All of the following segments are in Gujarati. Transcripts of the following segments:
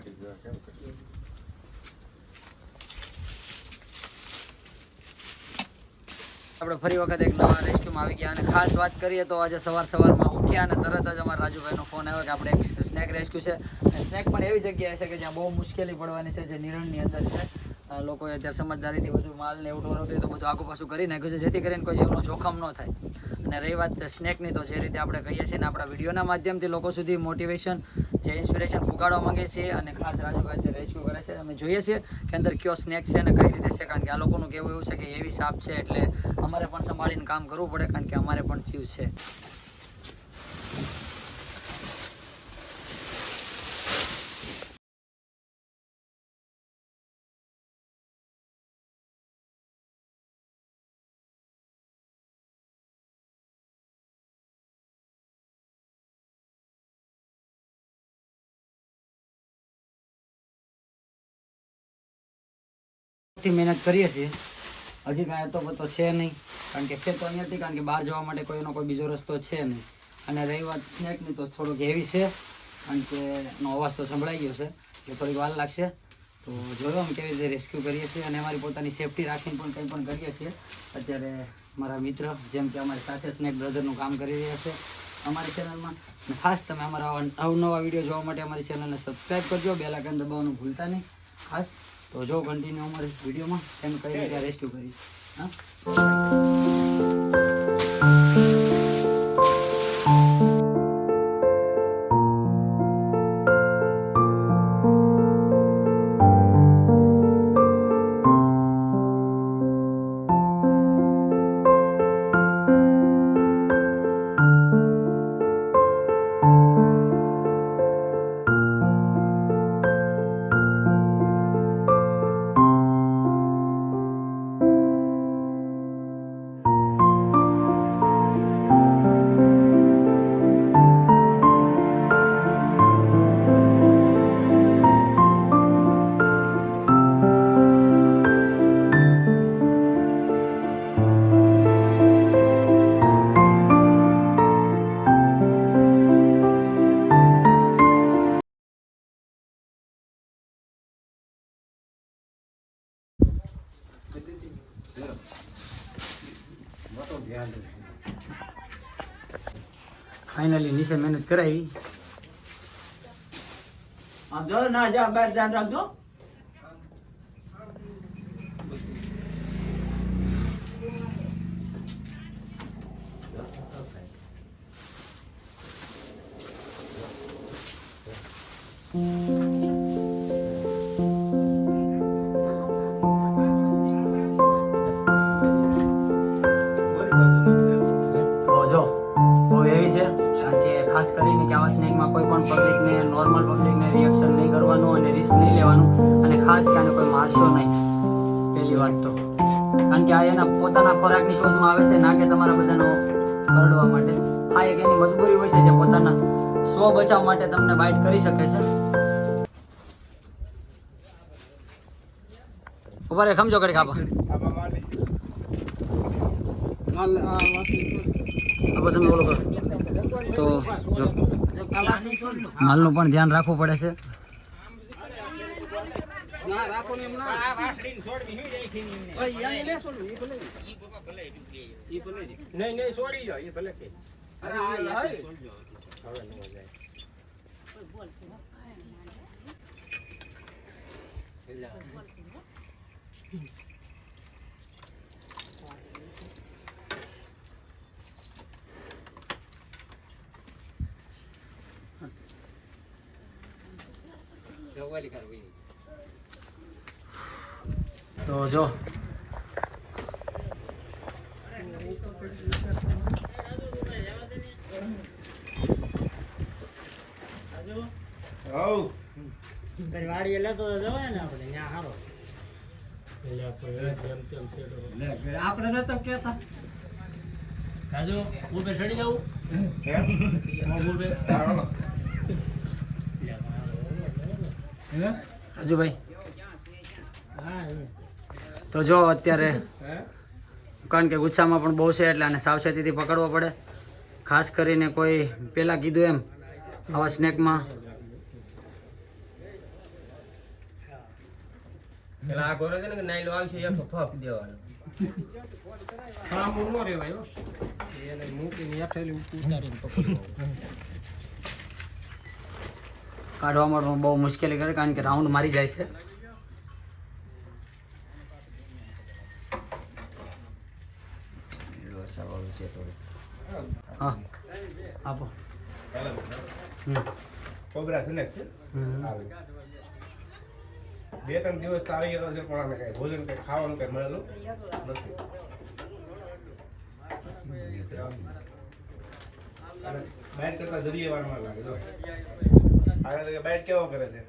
આપણે ફરી વખત એક નવા રેસ્ક્યુમાં આવી ગયા અને ખાસ વાત કરીએ તો આજે સવારમાં ઉઠ્યા અને તરત જ અમારા રાજુભાઈનો ફોન આવ્યો કે આપણે એક સ્નેક રેસ્ક્યુ છે અને સ્નેક પણ એવી જગ્યાએ છે કે જ્યાં બહુ મુશ્કેલી પડવાની છે, જે નિરણની અંદર છે. લોકોએ અત્યારે સમજદારીથી બધું માલને એવું ઢોરતું તો બધું આગુ પાછું કરી નાખ્યું છે, જેથી કરીને કોઈ જીવનું જોખમ ન થાય. અને રહી વાત સ્નેકની, તો જે રીતે આપણે કહીએ છીએ ને આપણા વિડીયોના માધ્યમથી લોકો સુધી મોટિવેશન, જે ઇન્સ્પિરેશન પુગાડવા માંગે છે અને ખાસ રાજુભાઈ જે રેસ્ક્યુ કરે છે, અમે જોઈએ છીએ કે અંદર કયો સ્નેક છે અને કઈ રીતે છે. કારણ કે આ લોકોનું કહેવું એવું છે કે એવી સાપ છે એટલે અમારે પણ સંભાળીને કામ કરવું પડે, કારણ કે અમારે પણ જીવ છે. મહેનત કરીએ છીએ, હજી કાંઈ તો પતો છે નહીં, કારણ કે છે તો અહીંયાથી, કારણ કે બહાર જવા માટે કોઈનો કોઈ બીજો રસ્તો છે નહીં. અને રહી વાત સ્નેકની, તો થોડુંક હેવી છે, કારણ કે એનો અવાજ તો સંભળાઈ ગયો છે, એટલે થોડીક વાર લાગશે. તો જોયો અમે કેવી રીતે રેસ્ક્યુ કરીએ છીએ અને અમારી પોતાની સેફટી રાખીને પણ કંઈ પણ કરીએ છીએ. અત્યારે મારા મિત્ર જેમ કે અમારી સાથે સ્નેક બ્રધરનું કામ કરી રહ્યા છે અમારી ચેનલમાં. અને ખાસ તમે અમારા અવનવા વિડીયો જોવા માટે અમારી ચેનલને સબસ્ક્રાઈબ કરજો, બેલ આઇકન દબાવવાનું ભૂલતા નહીં ખાસ. તો જો કન્ટિન્યુ અમારી વિડીયોમાં એમ કઈ રીતે રેસ્ક્યુ કરી. હા, ફાઇનલી નીચે મહેનત કરાવી. જો ના જા બહાર ધ્યાન રાખજો. ખાસ કરીને કે આવા સ્નેકમાં કોઈ પણ પબ્લિકને, નોર્મલ પબ્લિકને રિએક્શન નહીં કરવાનું અને રિસ્ક નહીં લેવાનું, અને ખાસ કે આને કોઈ મારશો નહીં, પહેલી વાત તો. કારણ કે આ એના પોતાના ખોરાકની શોધમાં આવે છે, ના કે તમારા બધાનો કરડવા માટે. હા, એક એની મજબૂરી હોય છે જે પોતાના સ્વ બચાવ માટે તમને બાઇટ કરી શકે છે. ઉભા રે, ખમજો કડી ખાવા. તમે બોલો કરો. તો જો માલનું પણ ધ્યાન રાખવું પડે છે. તો જો વાડી લેતો જવાય ને આપણે ત્યાં હારો. આપણે નતો કેતા રાજુ ઉભે ચડી જાવ. રાજુભાઈ તો જો અત્યારે કારણ કે ગુચ્છામાં પણ બહુ છે એટલે આને સાવચેતીથી પકડવો પડે. ખાસ કરીને કોઈ પહેલાં કીધું એમ આવા સ્નેકમાં પેલા આ ઘોડો છે ને કે નાયલો આવશે એકસો ફક દેવાનો કામ નો રેવાય હો એને મૂકીને હેઠેલી ઉતારીને પકડવાનું કાઢવામાં પણ બહુ મુશ્કેલી કરે કારણ કે રાઉન્ડ મારી જાય છે. હા આપો. કોબરા છે ને છે બે ત્રણ દિવસ તો આવી ગયો છે પણ અમે કઈ ભોજન કઈ ખાવાનું કઈ મળેલું નથી. બાઈટ કરતા જરીએ વારમાં લાગે જો આ બાઈટ કેવો કરે છે.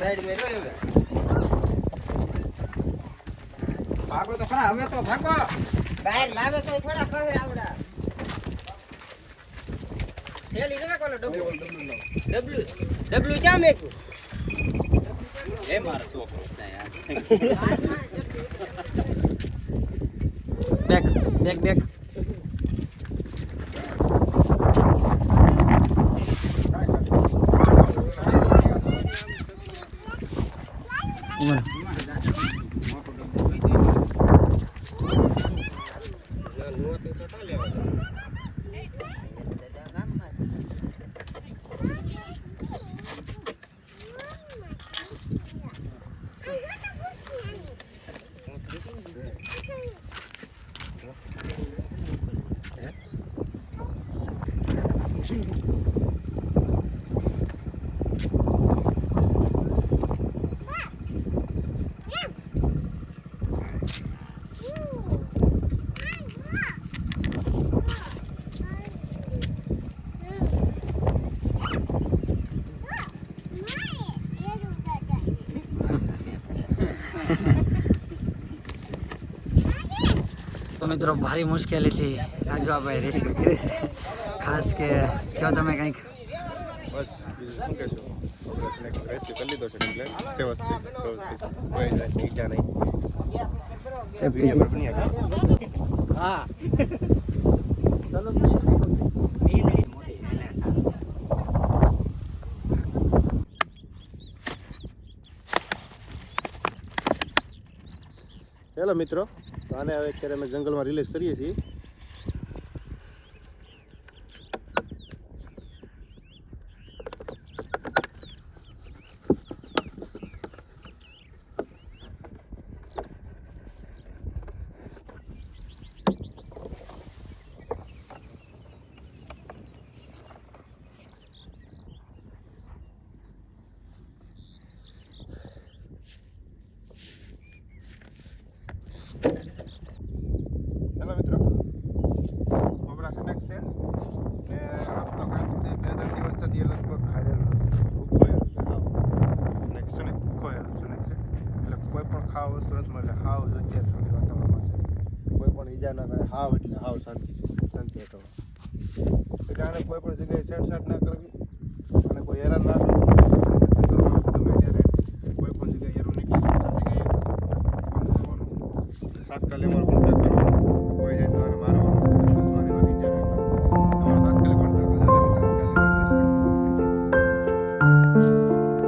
સાઈડ में भागो तो खरा हमें तो भागो बाहर लावे तो थोड़ा खरे आवड़ा थैली ने कोलो डब्ल्यू डब्ल्यू क्या मेकू એ મારો છોકરો છે યાર બેક બેક બેક તો મિત્રો ભારી મુશ્કેલીથી રાજવાભાઈ રેસ્ક્યુ કરી છે. ખાસ કે કયો તમે કંઈક બસ બીજું શું કહેશો ઓપરેશન રેસ્ક્યુ કરી લીધો છે કમ્પ્લેટ વ્યવસ્થિત કોઈ ઈજા નહીં સેફટી हां चलो ચાલો મિત્રો આને હવે અત્યારે અમે જંગલમાં રિલીઝ કરીએ છીએ. ચાલો મિત્રો કોબરા સનેક છે ને આમ તો કાંઈ બે ત્રણ દિવસ થતી એ લગભગ ખાયેલું ભૂખોયેલું છે હાવ સનેક છે ને ભૂખોયેલું સનેક છે એટલે કોઈ પણ ખાવ વસ્તુ નથી મળે હાવ જ અત્યારે સુધી વાતાવરણમાં છે કોઈ પણ ઈજા ના કરે હાવ એટલે હાવ શાંતિ છે શાંતિ વાતાવરણ એટલે આને કોઈ પણ જગ્યાએ સેટ ના કરવી અને કોઈ હેરાન ના કરવું ગમે ત્યારે કોઈ પણ જગ્યાએ હેરું નીકળી જગ્યાએ તાત્કાલિક અમારો કોન્ટેક્ટ કરવાનો કોઈ જાય તો આને મારવાનો શું થવાની વાત વિચારે તમારો તાત્કાલિક કોન્ટેક્ટ કરજો તાત્કાલિક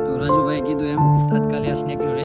તો રાજુભાઈ કીધું એમ તાત્કાલિક આ સ્નેકનું